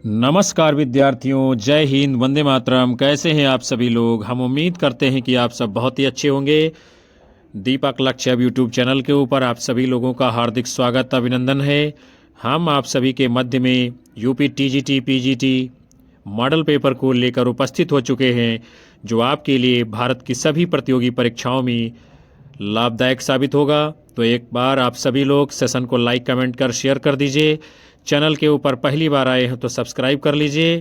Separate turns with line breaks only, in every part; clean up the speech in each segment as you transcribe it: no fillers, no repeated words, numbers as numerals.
नमस्कार विद्यार्थियों, जय हिंद, वंदे मातरम। कैसे हैं आप सभी लोग? हम उम्मीद करते हैं कि आप सब बहुत ही अच्छे होंगे। दीपक लक्ष्य यूट्यूब चैनल के ऊपर आप सभी लोगों का हार्दिक स्वागत, अभिनंदन है। हम आप सभी के मध्य में UP TGT PGT model paper को लेकर उपस्थित हो चुके हैं, जो आपके लिए भारत की सभी प्रतियोगी परीक्षाओं में लाभदायक साबित होगा। तो एक बार आप सभी लोग सेशन को लाइक, कमेंट कर शेयर कर दीजिए। चैनल के ऊपर पहली बार आए हैं तो सब्सक्राइब कर लीजिए,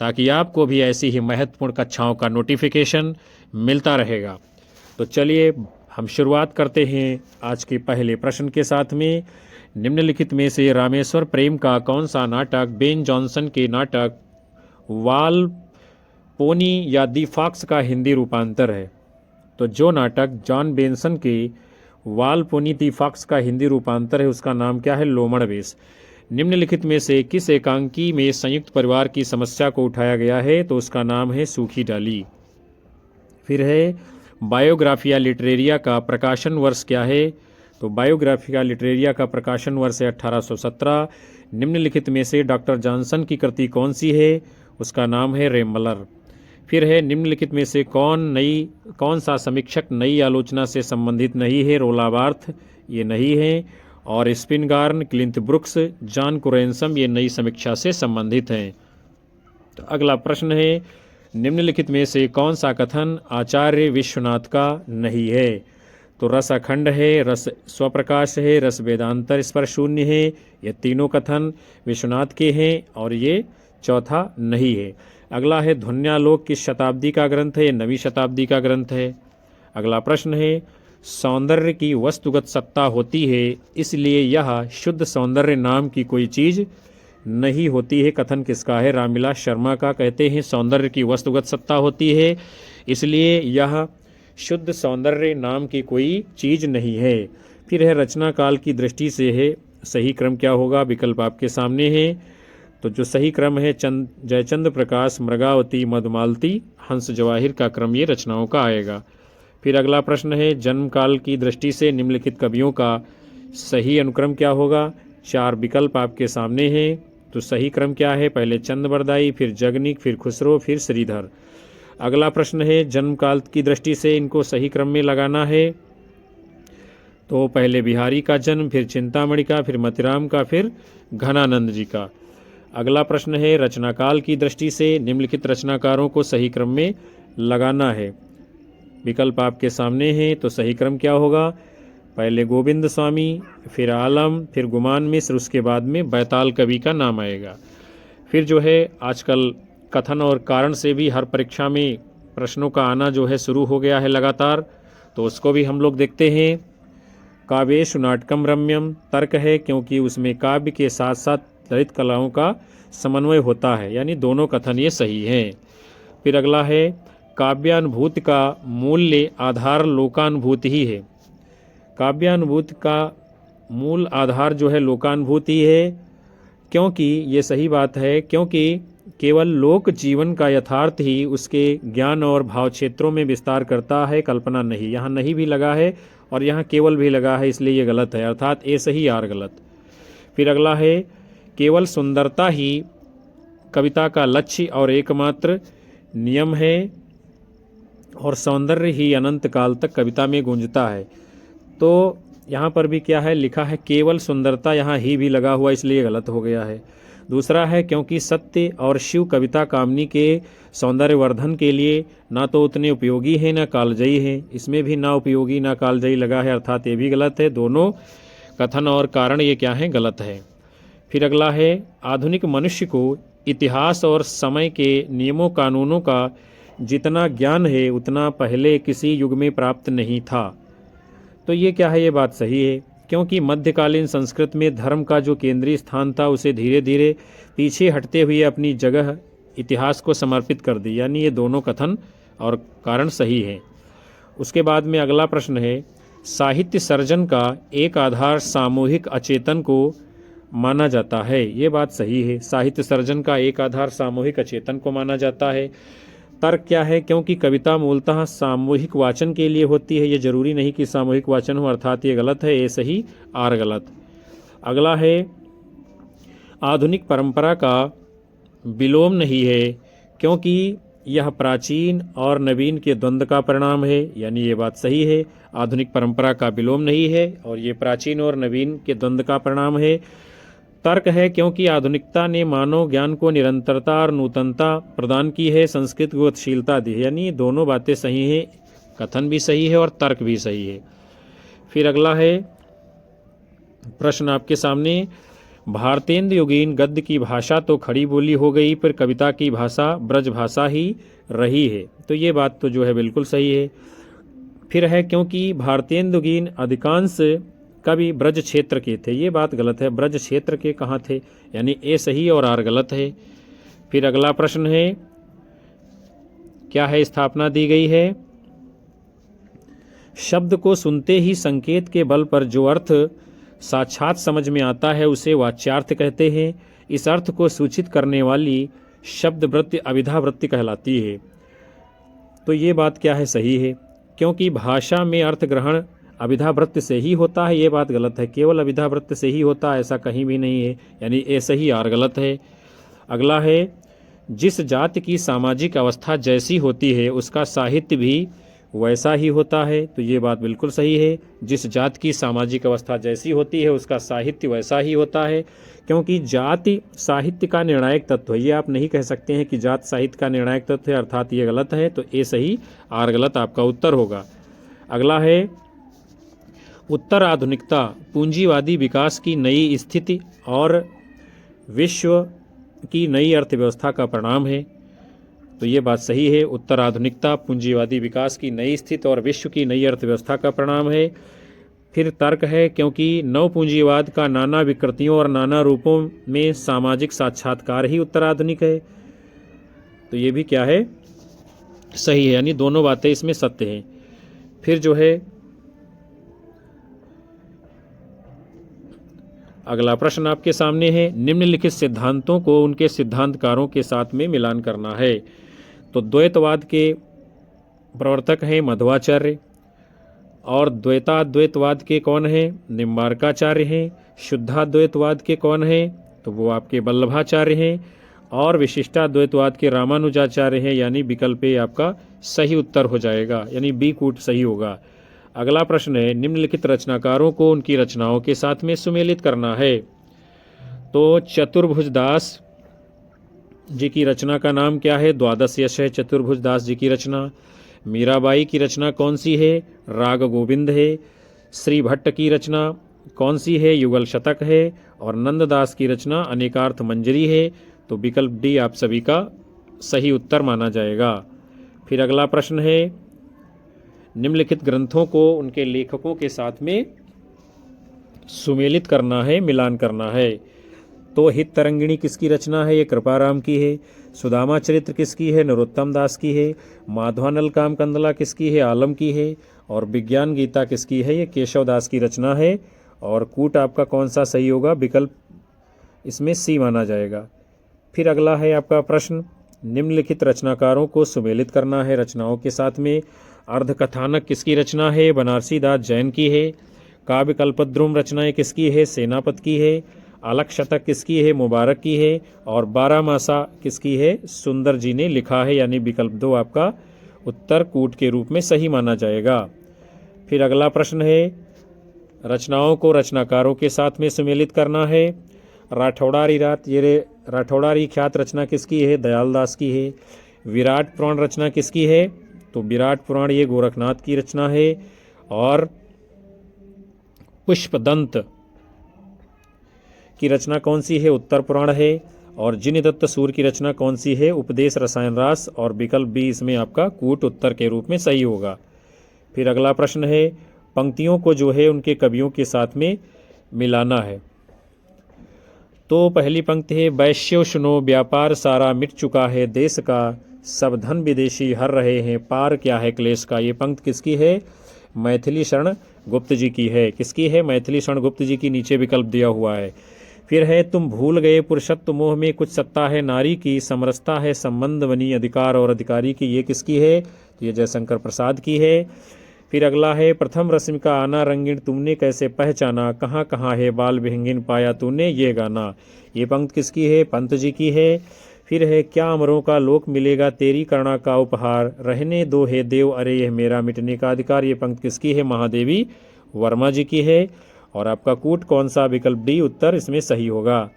ताकि आपको भी ऐसी ही महत्वपूर्ण कक्षाओं का नोटिफिकेशन मिलता रहेगा। तो चलिए हम शुरुआत करते हैं आज के पहले प्रश्न के साथ में। निम्नलिखित में से रामेश्वर प्रेम का कौन सा नाटक बेन जॉनसन के नाटक वाल पोनी या दी फॉक्स का हिंदी रूपांतर है? तो जो नाटक जॉन बेंसन के वाल पोनी दी फॉक्स का हिंदी रूपांतर है, उसका नाम क्या है? लोमड़ वेश। निम्नलिखित में से किस एकांकी में संयुक्त परिवार की समस्या को उठाया गया है? तो उसका नाम है सूखी डाली। फिर है बायोग्राफिया लिटरेरिया का प्रकाशन वर्ष क्या है? तो बायोग्राफिया लिटरेरिया का प्रकाशन वर्ष है 1817। निम्नलिखित में से डॉक्टर जॉनसन की कृति कौन सी है? उसका नाम है रेमलर। फिर है निम्नलिखित में से कौन सा समीक्षक नई आलोचना से संबंधित नहीं है? रोला बार्थ ये नहीं है, और स्पिनगार्न, क्लिंट ब्रुक्स, जॉन कुरेंसम ये नई समीक्षा से संबंधित हैं। तो अगला प्रश्न है, निम्नलिखित में से कौन सा कथन आचार्य विश्वनाथ का नहीं है? तो रस अखंड है, रस स्वप्रकाश है, रस वेदांतर स्पर्श शून्य है। ये तीनों कथन विश्वनाथ के हैं और ये चौथा नहीं है। अगला है ध्वन्यालोक किस शताब्दी का ग्रंथ है? 9वीं शताब्दी का ग्रंथ है। अगला प्रश्न है, सौंदर्य की वस्तुगत सत्ता होती है, इसलिए यह शुद्ध सौंदर्य नाम की कोई चीज नहीं होती है। कथन किसका है? रामविलास शर्मा का। कहते हैं सौंदर्य की वस्तुगत सत्ता होती है, इसलिए यह शुद्ध सौंदर्य नाम की कोई चीज नहीं है। फिर है रचना काल की दृष्टि से है सही क्रम क्या होगा? विकल्प आपके सामने है। तो जो सही क्रम है जयचंद्र प्रकाश, मृगावती, मधुमालती, हंस जवाहिर का क्रम ये रचनाओं का आएगा। फिर अगला प्रश्न है, जन्म काल की दृष्टि से निम्नलिखित कवियों का सही अनुक्रम क्या होगा? 4 विकल्प आपके सामने हैं। तो सही क्रम क्या है? पहले चंद-बरदाई, फिर जगनिक, फिर खुसरो, फिर श्रीधर। अगला प्रश्न है, जन्म काल की दृष्टि से इनको सही क्रम में लगाना है। तो पहले बिहारी का जन्म, फिर चिंतामणि का, फिर मतिराम का, फिर घनानंद जी का। अगला प्रश्न है, रचनाकाल की दृष्टि से निम्नलिखित रचनाकारों को सही क्रम में लगाना है। विकल्प आपके सामने हैं। तो सही क्रम क्या होगा? पहले गोविंद स्वामी, फिर आलम, फिर गुमान मिश्र, उसके बाद में बैताल कवि का नाम आएगा। फिर जो है आजकल कथन और कारण से भी हर परीक्षा में प्रश्नों का आना जो है शुरू हो गया है लगातार, तो उसको भी हम लोग देखते हैं। काव्येषु नाटकम रम्यम तर्क है, क्योंकि उसमें काव्य के साथ साथ ललित कलाओं का समन्वय होता है, यानी दोनों कथन ये सही हैं। फिर अगला है, काव्यानुभूति का मूल्य आधार लोकानुभूति ही है। काव्यानुभूति का मूल आधार जो है लोकानुभूति है, क्योंकि ये सही बात है, क्योंकि केवल लोक जीवन का यथार्थ ही उसके ज्ञान और भाव क्षेत्रों में विस्तार करता है, कल्पना नहीं। यहाँ नहीं भी लगा है और यहाँ केवल भी लगा है, इसलिए ये गलत है, अर्थात ए सही आर गलत। फिर अगला है, केवल सुंदरता ही कविता का लक्ष्य और एकमात्र नियम है, और सौंदर्य ही अनंत काल तक कविता में गूंजता है। तो यहाँ पर भी क्या है लिखा है? केवल सुंदरता, यहाँ ही भी लगा हुआ, इसलिए गलत हो गया है। दूसरा है, क्योंकि सत्य और शिव कविता कामनी के सौंदर्य वर्धन के लिए ना तो उतने उपयोगी हैं ना कालजयी हैं। इसमें भी ना उपयोगी ना कालजयी लगा है, अर्थात ये भी गलत है। दोनों कथन और कारण ये क्या है? गलत है। फिर अगला है, आधुनिक मनुष्य को इतिहास और समय के नियमों कानूनों का जितना ज्ञान है उतना पहले किसी युग में प्राप्त नहीं था। तो ये क्या है? ये बात सही है, क्योंकि मध्यकालीन संस्कृत में धर्म का जो केंद्रीय स्थान था उसे धीरे धीरे पीछे हटते हुए अपनी जगह इतिहास को समर्पित कर दी, यानी ये दोनों कथन और कारण सही है। उसके बाद में अगला प्रश्न है, साहित्य सर्जन का एक आधार सामूहिक अचेतन को माना जाता है। ये बात सही है, साहित्य सर्जन का एक आधार सामूहिक अचेतन को माना जाता है। तर्क क्या है? क्योंकि कविता मूलतः सामूहिक वाचन के लिए होती है, ये जरूरी नहीं कि सामूहिक वाचन हो, अर्थात ये गलत है, ए सही आर गलत। अगला है, आधुनिक परंपरा का विलोम नहीं है, क्योंकि यह प्राचीन और नवीन के द्वंद्व का परिणाम है, यानी ये बात सही है। आधुनिक परंपरा का विलोम नहीं है और ये प्राचीन और नवीन के द्वंद्व का परिणाम है। तर्क है, क्योंकि आधुनिकता ने मानव ज्ञान को निरंतरता और नूतनता प्रदान की है, संस्कृत को गतिशीलता दी है, यानी दोनों बातें सही हैं, कथन भी सही है और तर्क भी सही है। फिर अगला है प्रश्न आपके सामने, भारतेंद्र योगीन गद्य की भाषा तो खड़ी बोली हो गई, पर कविता की भाषा ब्रज भाषा ही रही है। तो ये बात तो जो है बिल्कुल सही है। फिर है, क्योंकि भारतेंद्र योगीन अधिकांश कवि ब्रज क्षेत्र के थे, ये बात गलत है। ब्रज क्षेत्र के कहाँ थे, यानी ए सही और आर गलत है। फिर अगला प्रश्न है, क्या है, स्थापना दी गई है, शब्द को सुनते ही संकेत के बल पर जो अर्थ साक्षात समझ में आता है उसे वाच्यार्थ कहते हैं। इस अर्थ को सूचित करने वाली शब्द वृत्ति अभिधा वृत्ति कहलाती है। तो ये बात क्या है, सही है, क्योंकि भाषा में अर्थ ग्रहण अभिधा वृत्ति से ही होता है, ये बात गलत है। केवल अभिधा वृत्ति से ही होता है ऐसा कहीं भी नहीं है, यानी ए सही आर गलत है। अगला है, जिस जाति की सामाजिक अवस्था जैसी होती है उसका साहित्य भी वैसा ही होता है। तो ये बात बिल्कुल सही है। जिस जाति की सामाजिक अवस्था जैसी होती है उसका साहित्य वैसा ही होता है, क्योंकि जाति साहित्य का निर्णायक तत्व है। ये आप नहीं कह सकते हैं कि जाति साहित्य का निर्णायक तत्व है, अर्थात ये गलत है। तो ए सही आर गलत आपका उत्तर होगा। अगला है, उत्तर आधुनिकता पूंजीवादी विकास की नई स्थिति और विश्व की नई अर्थव्यवस्था का परिणाम है। तो ये बात सही है। उत्तर आधुनिकता पूंजीवादी विकास की नई स्थिति और विश्व की नई अर्थव्यवस्था का परिणाम है। फिर तर्क है, क्योंकि नव पूंजीवाद का नाना विकृतियों और नाना रूपों में सामाजिक साक्षात्कार ही उत्तराधुनिक है। तो ये भी क्या है, सही है, यानी दोनों बातें इसमें सत्य हैं। फिर जो है अगला प्रश्न आपके सामने है, निम्नलिखित सिद्धांतों को उनके सिद्धांतकारों के साथ में मिलान करना है। तो द्वैतवाद के प्रवर्तक हैं मध्वाचार्य, और द्वैताद्वैतवाद के कौन हैं, निम्बार्काचार्य हैं। शुद्धाद्वैतवाद के कौन हैं, तो वो आपके वल्लभाचार्य हैं, और विशिष्टाद्वैतवाद के रामानुजाचार्य हैं, यानी विकल्प ए आपका सही उत्तर हो जाएगा, यानी बी कूट सही होगा। अगला प्रश्न है, निम्नलिखित रचनाकारों को उनकी रचनाओं के साथ में सुमेलित करना है। तो चतुर्भुज दास जी की रचना का नाम क्या है, द्वादश यश है चतुर्भुज दास जी की रचना। मीराबाई की रचना कौन सी है, राग गोविंद है। श्री भट्ट की रचना कौन सी है, युगल शतक है। और नंददास की रचना अनेकार्थ मंजरी है। तो विकल्प डी आप सभी का सही उत्तर माना जाएगा। फिर अगला प्रश्न है, निम्नलिखित ग्रंथों को उनके लेखकों के साथ में सुमेलित करना है, मिलान करना है। तो हित तरंगिणी किसकी रचना है, ये कृपाराम की है। सुदामा चरित्र किसकी है, नरोत्तम दास की है। माधवानल काम कंदला किसकी है, आलम की है। और विज्ञान गीता किसकी है, ये केशव दास की रचना है। और कूट आपका कौन सा सही होगा, विकल्प इसमें सी माना जाएगा। फिर अगला है आपका प्रश्न, निम्नलिखित रचनाकारों को सुमेलित करना है रचनाओं के साथ में। अर्धकथानक किसकी रचना है, बनारसी दास जैन की है। काव्य कल्पद्रुम रचनाएं किसकी है, सेनापत की है। अलख शतक किसकी है, मुबारक की है। और बारहमासा किसकी है, सुंदर जी ने लिखा है, यानी विकल्प दो आपका उत्तर कूट के रूप में सही माना जाएगा। फिर अगला प्रश्न है, रचनाओं को रचनाकारों के साथ में सुमेलित करना है। राठौड़ारी रात, ये राठौड़ारी ख्यात रचना किसकी है, दयाल दास की है। विराट पुराण रचना किसकी है, तो विराट पुराण ये गोरखनाथ की रचना है। और पुष्पदंत की रचना कौन सी है, उत्तर पुराण है। और जिनदत्त सूर की रचना कौन सी है, उपदेश रसायन रास। और विकल्प बी इसमें आपका कूट उत्तर के रूप में सही होगा। फिर अगला प्रश्न है, पंक्तियों को जो है उनके कवियों के साथ में मिलाना है। तो पहली पंक्ति है, वैश्यो सुनो व्यापार सारा मिट चुका है देश का, सब धन विदेशी हर रहे हैं पार क्या है क्लेश का। ये पंक्ति किसकी है, मैथिली शरण गुप्त जी की है। किसकी है, मैथिली शरण गुप्त जी की, नीचे विकल्प दिया हुआ है। फिर है, तुम भूल गए पुरुषत्व मोह में कुछ सत्ता है नारी की, समरसता है संबंध बनी अधिकार और अधिकारी की। ये किसकी है, तो ये जयशंकर प्रसाद की है। फिर अगला है, प्रथम रश्मि का आना रंगीन तुमने कैसे पहचाना, कहाँ कहाँ है बाल विहंगिन पाया तूने ये गाना। ये पंक्ति किसकी है, पंत जी की है। फिर है क्या अमरों का लोक मिलेगा तेरी करुणा का उपहार, रहने दो हे देव अरे यह मेरा मिटने का अधिकार। ये पंक्ति किसकी है? महादेवी वर्मा जी की है। और आपका कूट कौन सा? विकल्प डी उत्तर इसमें सही होगा।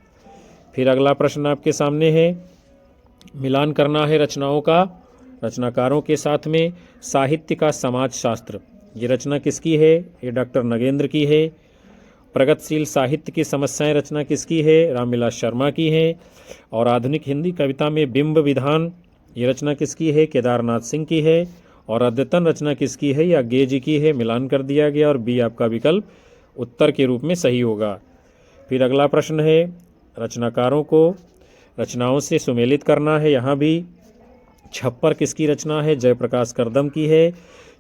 फिर अगला प्रश्न आपके सामने है, मिलान करना है रचनाओं का रचनाकारों के साथ में। साहित्य का समाज शास्त्र, ये रचना किसकी है? ये डॉक्टर नगेंद्र की है। प्रगतिशील साहित्य की समस्याएं रचना किसकी है? रामविलास शर्मा की है। और आधुनिक हिंदी कविता में बिंब विधान, ये रचना किसकी है? केदारनाथ सिंह की है। और अद्यतन रचना किसकी है? ये अज्ञे जी की है। मिलान कर दिया गया और बी आपका विकल्प उत्तर के रूप में सही होगा। फिर अगला प्रश्न है, रचनाकारों को रचनाओं से सुमेलित करना है। यहाँ भी छप्पर किसकी रचना है? जयप्रकाश करदम की है।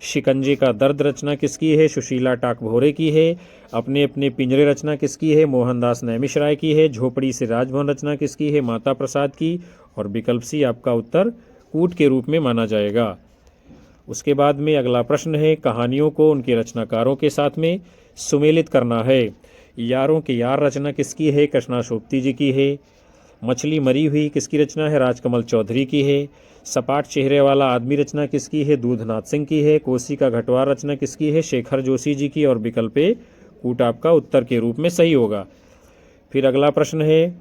शिकंजे का दर्द रचना किसकी है? सुशीला टाकभोरे की है। अपने अपने पिंजरे रचना किसकी है? मोहनदास नैमिषराय की है। झोपड़ी से राजभवन रचना किसकी है? माता प्रसाद की। और विकल्प सी आपका उत्तर कूट के रूप में माना जाएगा। उसके बाद में अगला प्रश्न है, कहानियों को उनके रचनाकारों के साथ में सुमेलित करना है। यारों के यार रचना किसकी है? कृष्णा सोपती जी की है। मछली मरी हुई किसकी रचना है? राजकमल चौधरी की है। सपाट चेहरे वाला आदमी रचना किसकी है? दूधनाथ सिंह की है। कोसी का घटवार रचना किसकी है? शेखर जोशी जी की। और विकल्प ए कूट आपका उत्तर के रूप में सही होगा। फिर अगला प्रश्न है,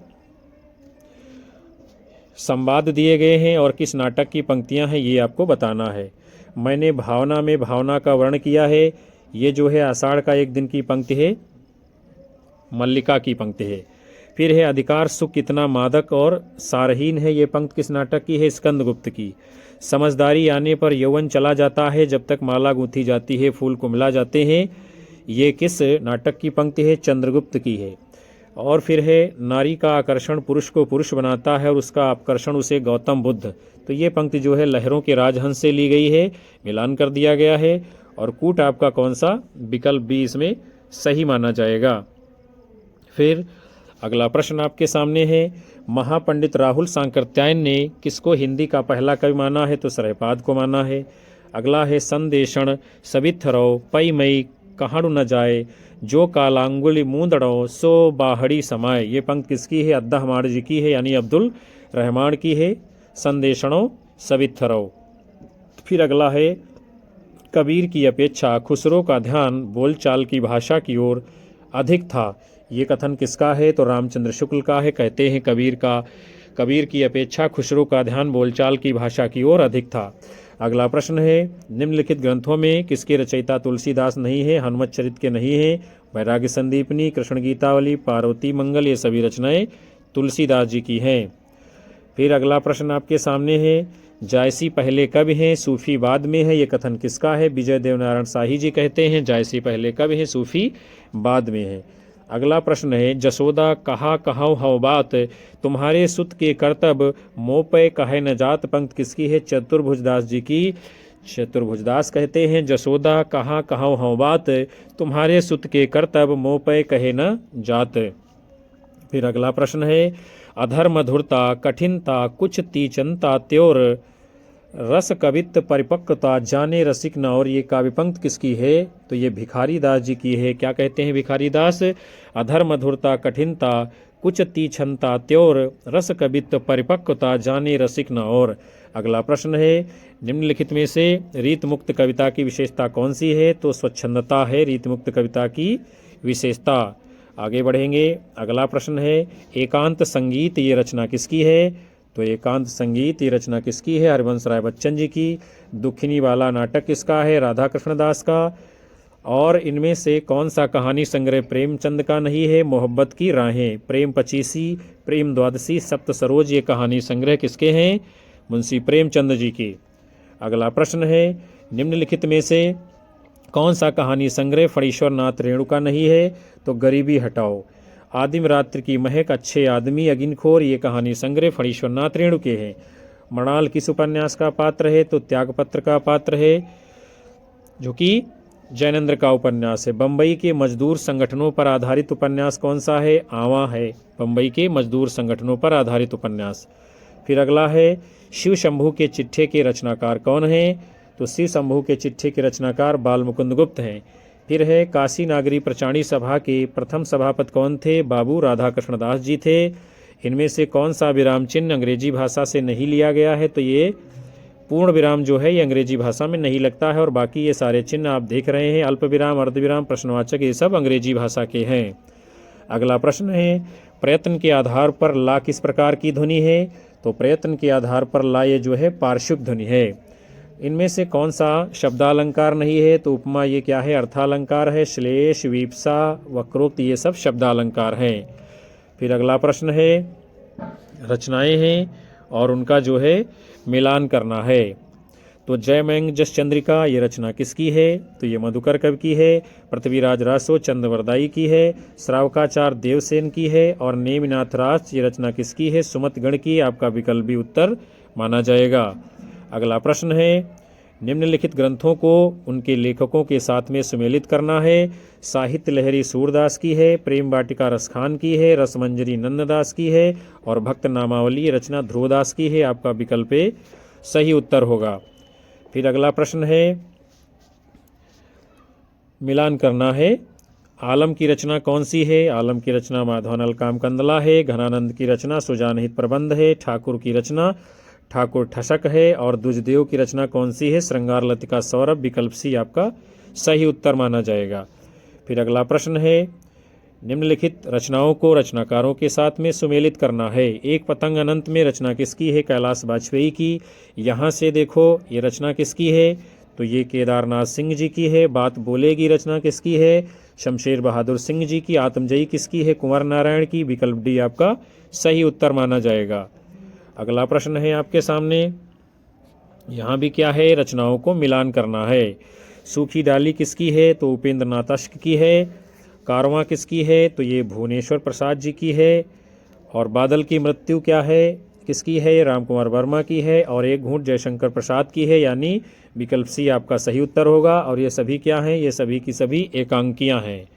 संवाद दिए गए हैं और किस नाटक की पंक्तियां हैं ये आपको बताना है। मैंने भावना में भावना का वर्ण किया है, ये जो है आषाढ़ का एक दिन की पंक्ति है, मल्लिका की पंक्ति है। फिर है अधिकार सुख कितना मादक और सारहीन है, ये पंक्ति किस नाटक की है? स्कंदगुप्त की। समझदारी आने पर यौवन चला जाता है, जब तक माला गूंथी जाती है फूल को मिला जाते हैं, ये किस नाटक की पंक्ति है? चंद्रगुप्त की है। और फिर है नारी का आकर्षण पुरुष को पुरुष बनाता है और उसका आकर्षण उसे गौतम बुद्ध, तो ये पंक्ति जो है लहरों के राजहंस से ली गई है। मिलान कर दिया गया है। और कूट आपका कौन सा? विकल्प बी इसमें सही माना जाएगा। फिर अगला प्रश्न आपके सामने है, महापंडित राहुल सांकृत्यायन ने किसको हिंदी का पहला कवि माना है? तो सरहपाद को माना है। अगला है संदेशण सबिथरौ पई मई कहाणु न जाए, जो कालांगुली मूंदड़ो सो बाहड़ी समाए, ये पंक्ति किसकी है? अद्दा हमार जी की है, यानी अब्दुल रहमान की है। संदेशणों सबिथरौ। फिर अगला है, कबीर की अपेक्षा खुसरो का ध्यान बोलचाल की भाषा की ओर अधिक था, ये कथन किसका है? तो रामचंद्र शुक्ल का है। कहते हैं कबीर की अपेक्षा खुसरो का ध्यान बोलचाल की भाषा की ओर अधिक था। अगला प्रश्न है, निम्नलिखित ग्रंथों में किसके रचयिता तुलसीदास नहीं है? हनुमत चरित के नहीं है। वैराग्य संदीपनी, कृष्ण गीतावली, पार्वती मंगल, ये सभी रचनाएं तुलसीदास जी की हैं। फिर अगला प्रश्न आपके सामने है, जायसी पहले कब हैं सूफी बाद में है, ये कथन किसका है? विजय देवनारायण शाही जी कहते हैं जायसी पहले कब हैं सूफी बाद में है। अगला प्रश्न है, जसोदा कहा कहौ हौ बात, तुम्हारे सुत के कर्तब मोपे कहे न जात, पंक्ति किसकी है? चतुर्भुजदास जी की। चतुर्भुजदास कहते हैं जसोदा कहा कहौ हौ बात, तुम्हारे सुत के कर्तब मोपे कहे न जात। फिर अगला प्रश्न है, अधर मधुरता कठिनता कुछ तीचनता त्योर, रस कवित्त परिपक्वता जाने रसिक न और, ये काव्य पंक्ति किसकी है? तो ये भिखारी दास जी की है। क्या कहते हैं भिखारी दास? अधर मधुरता कठिनता कुछ तीक्ष्णता त्योर, रस कवित्त परिपक्वता जाने रसिक न और। अगला प्रश्न है, निम्नलिखित में से रीत मुक्त कविता की विशेषता कौन सी है? तो स्वच्छंदता है रीत मुक्त कविता की विशेषता। आगे बढ़ेंगे। अगला प्रश्न है, एकांत संगीत ये रचना किसकी है? तो एकांत संगीत ये रचना किसकी है? हरिवंश राय बच्चन जी की। दुखिनी वाला नाटक किसका है? राधा कृष्ण दास का। और इनमें से कौन सा कहानी संग्रह प्रेमचंद का नहीं है? मोहब्बत की राहें, प्रेम पचीसी, प्रेम द्वादशी, सप्त सरोज, ये कहानी संग्रह किसके हैं? मुंशी प्रेमचंद जी के। अगला प्रश्न है, निम्नलिखित में से कौन सा कहानी संग्रह फणीश्वर नाथ रेणु का नहीं है? तो गरीबी हटाओ, आदिम रात्रि की महक, अच्छे आदमी, अगिनखोर, ये कहानी संग्रह फणीश्वर नाथ रेणु के हैं। मृणाल किस उपन्यास का पात्र है? तो त्यागपत्र का पात्र है, जो कि जैनेन्द्र का उपन्यास है। बम्बई के मजदूर संगठनों पर आधारित उपन्यास कौन सा है? आवा है, बम्बई के मजदूर संगठनों पर आधारित उपन्यास। फिर अगला है, शिव शंभू के चिट्ठे के रचनाकार कौन हैं? तो शिव शंभू के चिट्ठे के रचनाकार बाल मुकुंद गुप्त हैं। फिर है, काशी नागरी प्रचाणी सभा के प्रथम सभापति कौन थे? बाबू राधा कृष्ण दास जी थे। इनमें से कौन सा विराम चिन्ह अंग्रेजी भाषा से नहीं लिया गया है? तो ये पूर्ण विराम जो है ये अंग्रेजी भाषा में नहीं लगता है, और बाकी ये सारे चिन्ह आप देख रहे हैं, अल्प विराम, अर्धविराम, प्रश्नवाचक, ये सब अंग्रेजी भाषा के हैं। अगला प्रश्न है, प्रयत्न के आधार पर ला किस प्रकार की ध्वनि है? तो प्रयत्न के आधार पर ला ये जो है पार्श्विक ध्वनि है। इनमें से कौन सा शब्दालंकार नहीं है? तो उपमा ये क्या है? अर्थालंकार है। श्लेष, वीप्सा, वक्रोक्त ये सब शब्दालंकार हैं। फिर अगला प्रश्न है, रचनाएं हैं और उनका जो है मिलान करना है। तो जयमंग जस चंद्रिका ये रचना किसकी है? तो ये मधुकर कवि की है। पृथ्वीराज रासो चंद्रवरदाई की है। श्रावकाचार्य देवसेन की है। और नेमिनाथ राज ये रचना किसकी है? सुमत गण की। आपका विकल्प भी उत्तर माना जाएगा। अगला प्रश्न है, निम्नलिखित ग्रंथों को उनके लेखकों के साथ में सुमेलित करना है। साहित्य लहरी सूरदास की है। प्रेम वाटिका रसखान की है। रसमंजरी नंददास की है। और भक्त नामावली रचना ध्रुवदास की है। आपका विकल्प सही उत्तर होगा। फिर अगला प्रश्न है, मिलान करना है। आलम की रचना कौन सी है? आलम की रचना माधवानल कामकंदला है। घनानंद की रचना सुजानहित प्रबंध है। ठाकुर की रचना ठाकुर ठसक है। और दुजदेव की रचना कौन सी है? श्रृंगार लतिका सौरभ। विकल्प सी आपका सही उत्तर माना जाएगा। फिर अगला प्रश्न है, निम्नलिखित रचनाओं को रचनाकारों के साथ में सुमेलित करना है। एक पतंग अनंत में रचना किसकी है? कैलाश वाजपेयी की। यहाँ से देखो ये रचना किसकी है? तो ये केदारनाथ सिंह जी की है। बात बोलेगी रचना किसकी है? शमशेर बहादुर सिंह जी की। आत्मजयी किसकी है? कुंवर नारायण की। विकल्प डी आपका सही उत्तर माना जाएगा। अगला प्रश्न है आपके सामने, यहाँ भी क्या है? रचनाओं को मिलान करना है। सूखी डाली किसकी है? तो उपेंद्र नाथ अश्क की है। कारवां किसकी है? तो ये भुवनेश्वर प्रसाद जी की है। और बादल की मृत्यु क्या है? किसकी है? राम कुमार वर्मा की है। और एक घूंट जयशंकर प्रसाद की है। यानी विकल्प सी आपका सही उत्तर होगा। और ये सभी क्या हैं? ये सभी की सभी एकांकियां हैं।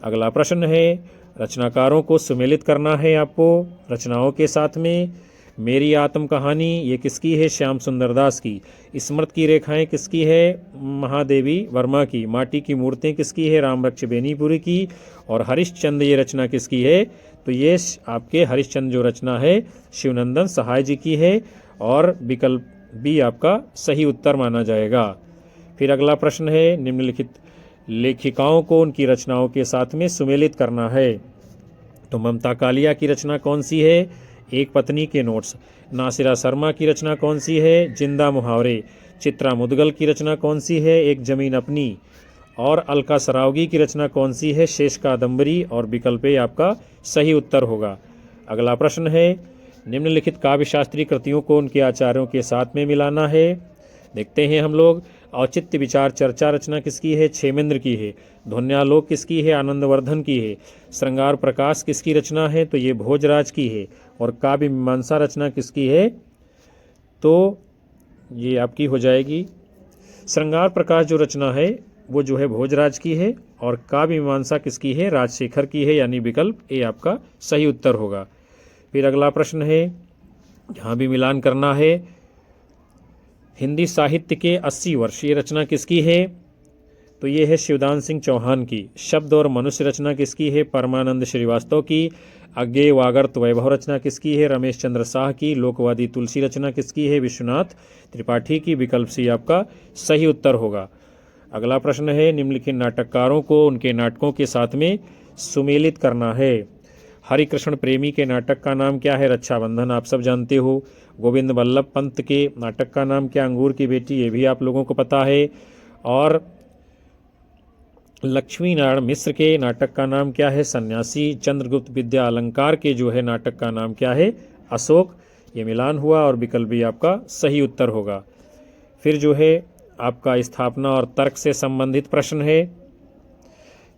अगला प्रश्न है, रचनाकारों को सुमेलित करना है आपको रचनाओं के साथ में। मेरी आत्म कहानी ये किसकी है? श्याम सुंदर दास की। स्मृत की रेखाएं किसकी है? महादेवी वर्मा की। माटी की मूर्तें किसकी है? रामरक्ष बेनीपुरी की। और हरिश्चंद्र ये रचना किसकी है? तो ये आपके हरिश्चंद्र जो रचना है शिवनंदन सहाय जी की है। और विकल्प बी आपका सही उत्तर माना जाएगा। फिर अगला प्रश्न है, निम्नलिखित लेखिकाओं को उनकी रचनाओं के साथ में सुमेलित करना है। तो ममता कालिया की रचना कौन सी है? एक पत्नी के नोट्स। नासिरा शर्मा की रचना कौन सी है? जिंदा मुहावरे। चित्रा मुदगल की रचना कौन सी है? एक जमीन अपनी। और अलका सरावगी की रचना कौन सी है? शेष कादम्बरी। और विकल्प आपका सही उत्तर होगा। अगला प्रश्न है, निम्नलिखित काव्य शास्त्रीय कृतियों को उनके आचार्यों के साथ में मिलाना है। देखते हैं हम लोग। औचित्य विचार चर्चा रचना किसकी है? क्षेमेंद्र की है। ध्वन्यालोक किसकी है? आनंदवर्धन की है। श्रृंगार प्रकाश किसकी रचना है? तो ये भोजराज की है। और काव्य मीमांसा रचना किसकी है? तो ये आपकी हो जाएगी श्रृंगार प्रकाश जो रचना है वो जो है भोजराज की है। और काव्य मीमांसा किसकी है? राजशेखर की है। यानी विकल्प ए आपका सही उत्तर होगा। फिर अगला प्रश्न है, यहाँ भी मिलान करना है। हिंदी साहित्य के 80 वर्ष ये रचना किसकी है? तो ये है शिवदान सिंह चौहान की। शब्द और मनुष्य रचना किसकी है? परमानंद श्रीवास्तव की। अज्ञेय वागर्त वैभव रचना किसकी है? रमेश चंद्र शाह की। लोकवादी तुलसी रचना किसकी है? विश्वनाथ त्रिपाठी की। विकल्प सी आपका सही उत्तर होगा। अगला प्रश्न है, निम्नलिखित नाटककारों को उनके नाटकों के साथ में सुमेलित करना है। हरिकृष्ण प्रेमी के नाटक का नाम क्या है? रक्षाबंधन आप सब जानते हो। गोविंद वल्लभ पंत के नाटक का नाम क्या? अंगूर की बेटी, ये भी आप लोगों को पता है। और लक्ष्मी नारायण मिश्र के नाटक का नाम क्या है? सन्यासी। चंद्रगुप्त विद्या अलंकार के जो है नाटक का नाम क्या है? अशोक। ये मिलान हुआ और विकल्प भी आपका सही उत्तर होगा। फिर जो है आपका स्थापना और तर्क से संबंधित प्रश्न है।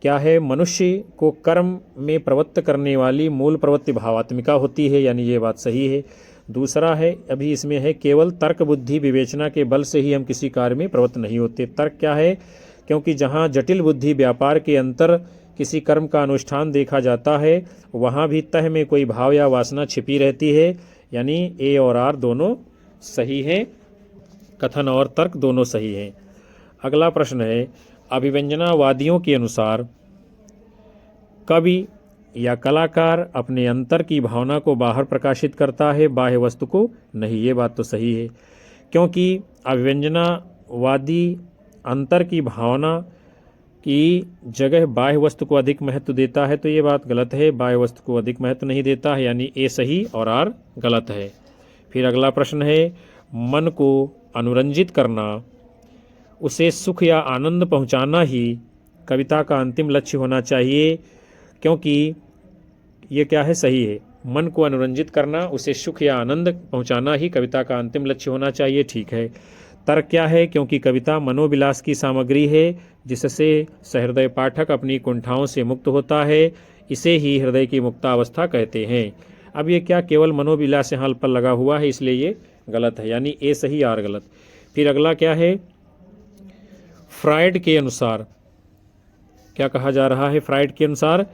क्या है? मनुष्य को कर्म में प्रवृत्त करने वाली मूल प्रवृत्ति भावात्मिका होती है। यानी ये बात सही है। दूसरा है, अभी इसमें है, केवल तर्क बुद्धि विवेचना के बल से ही हम किसी कार्य में प्रवृत्त नहीं होते। तर्क क्या है? क्योंकि जहाँ जटिल बुद्धि व्यापार के अंतर किसी कर्म का अनुष्ठान देखा जाता है वहाँ भी तह में कोई भाव या वासना छिपी रहती है। यानी ए और आर दोनों सही है। कथन और तर्क दोनों सही हैं। अगला प्रश्न है, अभिव्यंजनावादियों के अनुसार कवि या कलाकार अपने अंतर की भावना को बाहर प्रकाशित करता है, बाह्य वस्तु को नहीं। ये बात तो सही है, क्योंकि अभिव्यंजनावादी अंतर की भावना की जगह बाह्य वस्तु को अधिक महत्व देता है, तो ये बात गलत है। बाह्य वस्तु को अधिक महत्व नहीं देता है, यानी ए सही और आर गलत है। फिर अगला प्रश्न है, मन को अनुरंजित करना, उसे सुख या आनंद पहुंचाना ही कविता का अंतिम लक्ष्य होना चाहिए, क्योंकि ये क्या है, सही है। मन को अनुरंजित करना, उसे सुख या आनंद पहुंचाना ही कविता का अंतिम लक्ष्य होना चाहिए, ठीक है। तर्क क्या है, क्योंकि कविता मनोविलास की सामग्री है, जिससे सहृदय पाठक अपनी कुंठाओं से मुक्त होता है, इसे ही हृदय की मुक्तावस्था कहते हैं। अब ये क्या केवल मनोविलास यहाँ पर लगा हुआ है, इसलिए ये गलत है, यानी ए सही आर गलत। फिर अगला क्या है, फ्रायड के अनुसार क्या कहा जा रहा है, फ्रायड के अनुसार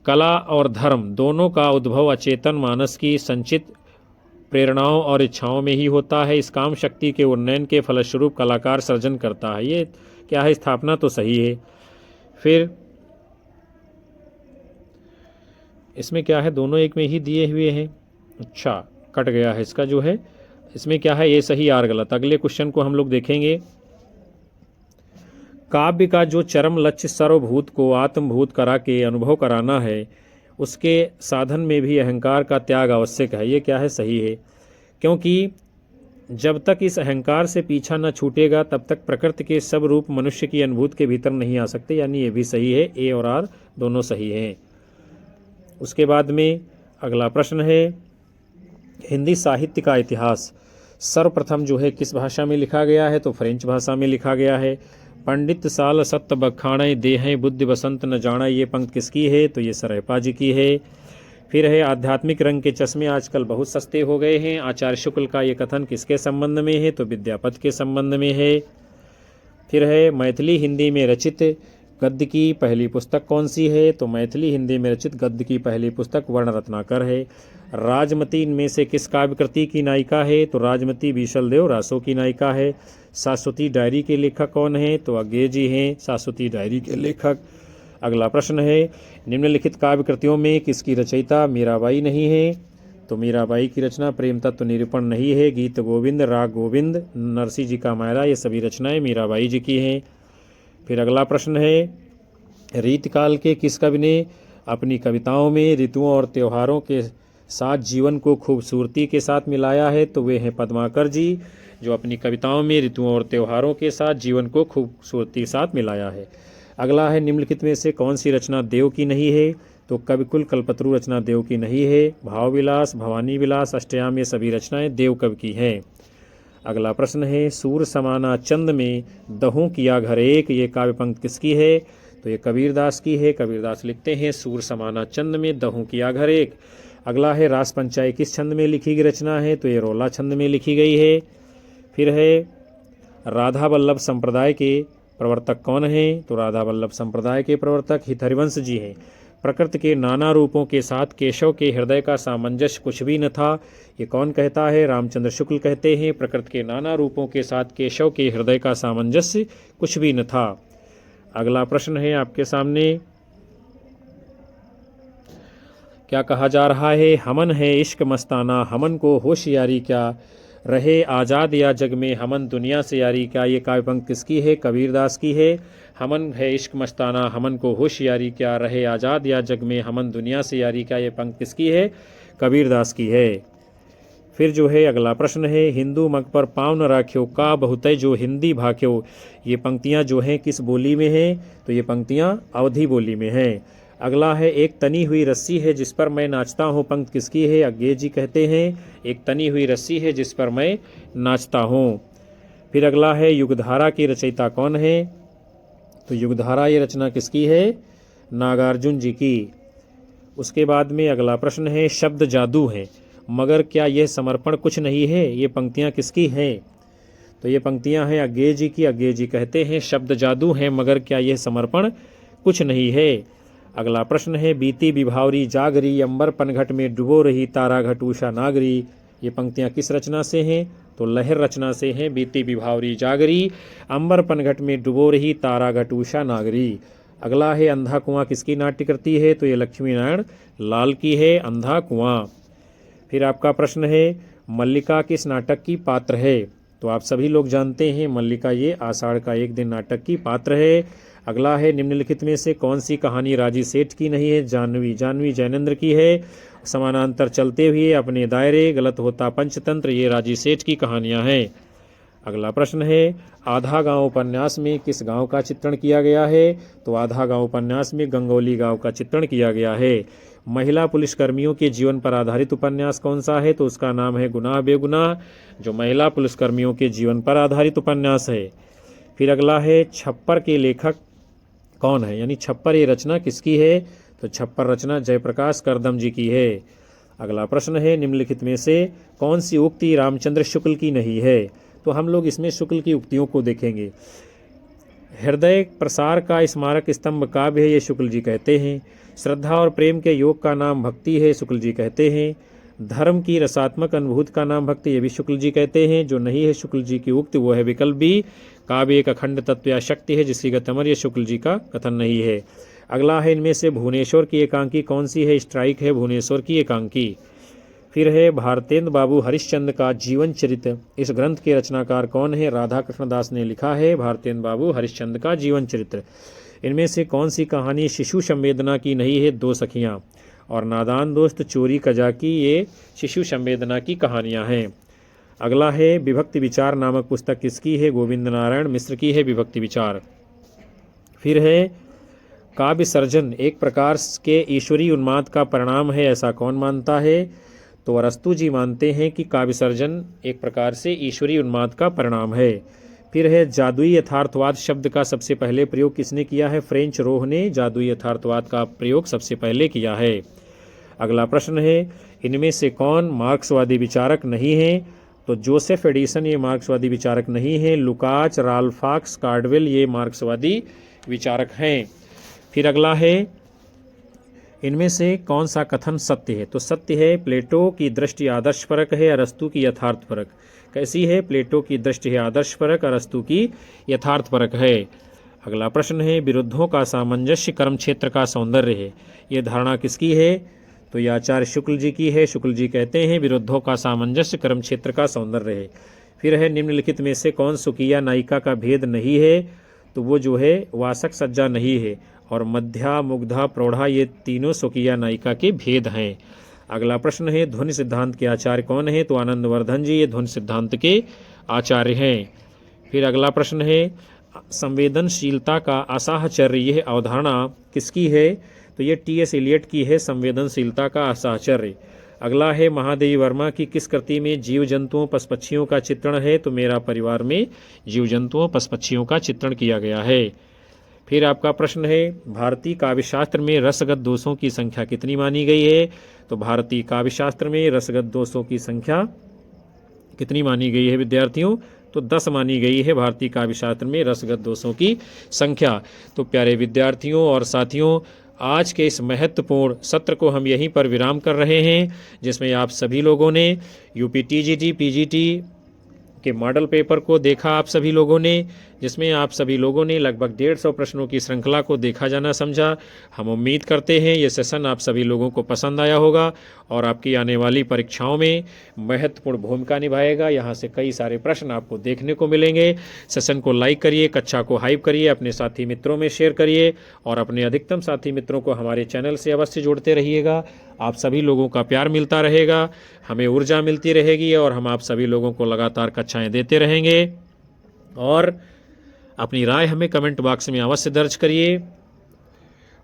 कला और धर्म दोनों का उद्भव अचेतन मानस की संचित प्रेरणाओं और इच्छाओं में ही होता है। इस काम शक्ति के उन्नयन के फलस्वरूप कलाकार सृजन करता है। ये क्या है, स्थापना तो सही है। फिर इसमें क्या है, दोनों एक में ही दिए हुए हैं, अच्छा कट गया है इसका जो है, इसमें क्या है, ये सही आर गलत। अगले क्वेश्चन को हम लोग देखेंगे। काव्य का जो चरम लक्ष्य सर्वभूत को आत्मभूत करा के अनुभव कराना है, उसके साधन में भी अहंकार का त्याग आवश्यक है। ये क्या है, सही है, क्योंकि जब तक इस अहंकार से पीछा न छूटेगा तब तक प्रकृति के सब रूप मनुष्य की अनुभूति के भीतर नहीं आ सकते, यानी ये भी सही है, ए और आर दोनों सही हैं। उसके बाद में अगला प्रश्न है, हिंदी साहित्य का इतिहास सर्वप्रथम जो है किस भाषा में लिखा गया है, तो फ्रेंच भाषा में लिखा गया है। पंडित साल सत्य बखाणे देहें बुद्धि बसंत न जाना, ये पंक्ति किसकी है, तो ये सरैपा जी की है। फिर है, आध्यात्मिक रंग के चश्मे आजकल बहुत सस्ते हो गए हैं, आचार्य शुक्ल का ये कथन किसके संबंध में है, तो विद्यापति के संबंध में है। फिर है, मैथिली हिंदी में रचित गद्य की पहली पुस्तक कौन सी है, तो मैथिली हिंदी में रचित गद्य की पहली पुस्तक वर्ण रत्नाकर है। राजमती इनमें से किस काव्य कृति की नायिका है, तो राजमती बीशलदेव रासो की नायिका है। सास्वती डायरी के लेखक कौन है, तो अज्ञेय जी हैं सास्वती डायरी के लेखक। अगला प्रश्न है, निम्नलिखित काव्य कृतियों में किसकी रचयिता मीराबाई नहीं है, तो मीराबाई की रचना प्रेम तत्व निरूपण नहीं है। गीत गोविंद, राग गोविंद, नरसिंह जी का मायरा, ये सभी रचनाएं मीराबाई जी की हैं। फिर अगला प्रश्न है, रीतकाल के किस कवि ने अपनी कविताओं में ऋतुओं और त्योहारों के साथ जीवन को खूबसूरती के साथ मिलाया है, तो वे हैं पद्माकर जी, जो अपनी कविताओं में ऋतुओं और त्योहारों के साथ जीवन को खूबसूरती के साथ मिलाया है। अगला है, निम्नलिखित में से कौन सी रचना देव की नहीं है, तो कविकुल कल्पतरु रचना देव की नहीं है। भाव विलास, भवानी विलास, अष्टयाम, ये सभी रचनाएं देव कवि की हैं। अगला प्रश्न है, सूर समाना चंद में दहूं किया घर एक, ये काव्य पंक्ति किसकी है, तो ये कबीरदास की है। कबीरदास लिखते हैं, सूर समाना चंद में दहूं किया घर एक। अगला है, रास पंचाई किस छंद में लिखी गई रचना है, तो ये रोला छंद में लिखी गई है। फिर है, राधा वल्लभ संप्रदाय के प्रवर्तक कौन हैं, तो राधा वल्लभ संप्रदाय के प्रवर्तक हितहरिवंश जी हैं। प्रकृति के नाना रूपों के साथ केशव के हृदय का सामंजस्य कुछ भी न था, ये कौन कहता है, रामचंद्र शुक्ल कहते हैं। प्रकृति के नाना रूपों के साथ केशव के हृदय का सामंजस्य कुछ भी न था। अगला प्रश्न है आपके सामने, क्या कहा जा रहा है, हमन है इश्क मस्ताना, हमन को होशियारी क्या, रहे आज़ाद या जग में हमन दुनिया से यारी क्या, ये काव्य पंक्ति किसकी है, कबीरदास की है। हमन है इश्क मस्ताना, हमन को होशियारी क्या, रहे आज़ाद या जग में हमन दुनिया से यारी क्या, ये पंक्ति किसकी है, कबीरदास की है। फिर जो है अगला प्रश्न है, हिंदू मग पर पाँव न राख्यो का बहुतय जो हिंदी भाख्यो, ये पंक्तियाँ जो हैं किस बोली में हैं, तो ये पंक्तियाँ अवधी बोली में हैं। अगला है, एक तनी हुई रस्सी है जिस पर मैं नाचता हूँ, पंक्ति किसकी है, अज्ञेय जी कहते हैं। एक तनी हुई रस्सी है जिस पर मैं नाचता हूँ। फिर अगला है, युगधारा की रचयिता कौन है, तो युगधारा ये रचना किसकी है, नागार्जुन जी की। उसके बाद में अगला प्रश्न है, शब्द जादू है मगर क्या यह समर्पण कुछ नहीं है, ये पंक्तियाँ किसकी हैं, तो ये पंक्तियाँ हैं अज्ञेय जी की। अज्ञेय जी कहते हैं, शब्द जादू हैं मगर क्या यह समर्पण कुछ नहीं है। अगला प्रश्न है, बीती विभावरी जागरी, अंबर पनघट में डुबो रही तारा घट उषा नागरी, ये पंक्तियाँ किस रचना से हैं, तो लहर रचना से हैं। बीती विभावरी जागरी, अंबर पनघट में डुबो रही तारा घट उषा नागरी। अगला है अंधा कुआं किसकी नाट्य कृति है, तो ये लक्ष्मी नारायण लाल की है अंधा कुआं। फिर आपका प्रश्न है मल्लिका किस नाटक की पात्र है, तो आप सभी लोग जानते हैं मल्लिका ये आषाढ़ का एक दिन नाटक की पात्र है। अगला है निम्नलिखित में से कौन सी कहानी राजी सेठ की नहीं है, जानवी जैनेन्द्र की है। समानांतर चलते हुए अपने दायरे, गलत होता पंचतंत्र, ये राजी सेठ की कहानियां हैं। अगला प्रश्न है आधा गांव उपन्यास में किस गांव का चित्रण किया गया है, तो आधा गांव उपन्यास में गंगौली गांव का चित्रण किया गया है। महिला पुलिसकर्मियों के जीवन पर आधारित उपन्यास कौन सा है, तो उसका नाम है गुनाह बेगुनाह, जो महिला पुलिसकर्मियों के जीवन पर आधारित उपन्यास है। फिर अगला है छप्पर के लेखक कौन है, यानी छप्पर ये रचना किसकी है, तो छप्पर रचना जयप्रकाश करदम जी की है। अगला प्रश्न है निम्नलिखित में से कौन सी उक्ति रामचंद्र शुक्ल की नहीं है, तो हम लोग इसमें शुक्ल की उक्तियों को देखेंगे। हृदय प्रसार का स्मारक स्तंभ काव्य है, ये शुक्ल जी कहते हैं। श्रद्धा और प्रेम के योग का नाम भक्ति है, शुक्ल जी कहते हैं। धर्म की रसात्मक अनुभूति का नाम भक्ति, ये भी शुक्ल जी कहते हैं। जो नहीं है शुक्ल जी की उक्ति वो है विकल्प बी, काव्य एक अखंड तत्व या शक्ति है जिसकी गतमर, ये शुक्ल जी का कथन नहीं है। अगला है इनमें से भुवनेश्वर की एकांकी कौन सी है, स्ट्राइक है भुवनेश्वर की एकांकी। फिर है भारतेंद्र बाबू हरिश्चंद्र का जीवन चरित्र, इस ग्रंथ के रचनाकार कौन है, राधा कृष्ण दास ने लिखा है भारतेंद्र बाबू हरिश्चंद्र का जीवन चरित्र। इनमें से कौन सी कहानी शिशु संवेदना की नहीं है, दो सखियां और नादान दोस्त चोरी कजा की, ये शिशु संवेदना की कहानियां हैं। अगला है विभक्ति विचार नामक पुस्तक किसकी है, गोविंद नारायण मिश्र की है विभक्ति विचार। फिर है काव्य सर्जन एक प्रकार के ईश्वरीय उन्माद का परिणाम है, ऐसा कौन मानता है, तो अरस्तु जी मानते हैं कि काव्य सर्जन एक प्रकार से ईश्वरीय उन्माद का परिणाम है। फिर है जादुई यथार्थवाद शब्द का सबसे पहले प्रयोग किसने किया है, फ्रेंच रोह ने जादुई यथार्थवाद का प्रयोग सबसे पहले किया है। अगला प्रश्न है इनमें से कौन मार्क्सवादी विचारक नहीं है, तो जोसेफ एडिसन ये मार्क्सवादी विचारक नहीं है। लुकाच, राल्फाक्स, कार्डवेल ये मार्क्सवादी विचारक हैं। फिर अगला है इनमें से कौन सा कथन सत्य है, तो सत्य है प्लेटो की दृष्टि आदर्शपरक है, अरस्तु की यथार्थपरक। कैसी है, प्लेटो की दृष्टि है आदर्शपरक, अरस्तु की यथार्थपरक है। अगला प्रश्न है विरुद्धों का सामंजस्य कर्म क्षेत्र का सौंदर्य है, ये धारणा किसकी है, तो यह आचार्य शुक्ल जी की है। शुक्ल जी कहते हैं विरुद्धों का सामंजस्य कर्म क्षेत्र का सौंदर्य है। फिर है निम्नलिखित में से कौन सुकिया नायिका का भेद नहीं है, तो वो जो है वासक सज्जा नहीं है, और मध्या, मुग्धा, प्रौढ़ा ये तीनों स्वकीय नायिका के भेद हैं। अगला प्रश्न है ध्वनि सिद्धांत के आचार्य कौन है, तो आनंदवर्धन जी ये ध्वनि सिद्धांत के आचार्य हैं। फिर अगला प्रश्न है संवेदनशीलता का असाहचर्य यह अवधारणा किसकी है, तो ये टी.एस. इलियट की है संवेदनशीलता का असाहचर्य। अगला है महादेवी वर्मा की किस कृति में जीव जंतुओं पशु पक्षियों का चित्रण है, तो मेरा परिवार में जीव जंतुओं पशु पक्षियों का चित्रण किया गया है। फिर आपका प्रश्न है भारतीय काव्यशास्त्र में रसगत दोषों की संख्या कितनी मानी गई है, तो भारतीय काव्यशास्त्र में रसगत दोषों की संख्या कितनी मानी गई है विद्यार्थियों, तो 10 मानी गई है भारतीय काव्यशास्त्र में रसगत दोषों की संख्या। तो प्यारे विद्यार्थियों और साथियों, आज के इस महत्वपूर्ण सत्र को हम यहीं पर विराम कर रहे हैं, जिसमें आप सभी लोगों ने यूपी टीजीटी पीजीटी के मॉडल पेपर को देखा, आप सभी लोगों ने, जिसमें आप सभी लोगों ने लगभग 150 प्रश्नों की श्रृंखला को देखा जाना समझा। हम उम्मीद करते हैं ये सेशन आप सभी लोगों को पसंद आया होगा और आपकी आने वाली परीक्षाओं में महत्वपूर्ण भूमिका निभाएगा। यहाँ से कई सारे प्रश्न आपको देखने को मिलेंगे। सेशन को लाइक करिए, कक्षा को हाइप करिए, अपने साथी मित्रों में शेयर करिए और अपने अधिकतम साथी मित्रों को हमारे चैनल से अवश्य जोड़ते रहिएगा। आप सभी लोगों का प्यार मिलता रहेगा, हमें ऊर्जा मिलती रहेगी और हम आप सभी लोगों को लगातार कक्षाएं देते रहेंगे। और अपनी राय हमें कमेंट बॉक्स में अवश्य दर्ज करिए।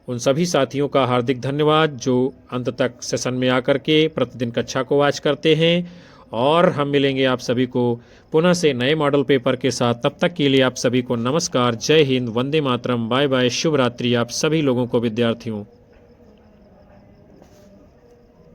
उन सभी साथियों का हार्दिक धन्यवाद जो अंत तक सेशन में आकर के प्रतिदिन कक्षा को वॉच करते हैं। और हम मिलेंगे आप सभी को पुनः से नए मॉडल पेपर के साथ। तब तक के लिए आप सभी को नमस्कार, जय हिंद, वंदे मातरम, बाय बाय, शुभ रात्रि आप सभी लोगों को विद्यार्थियों।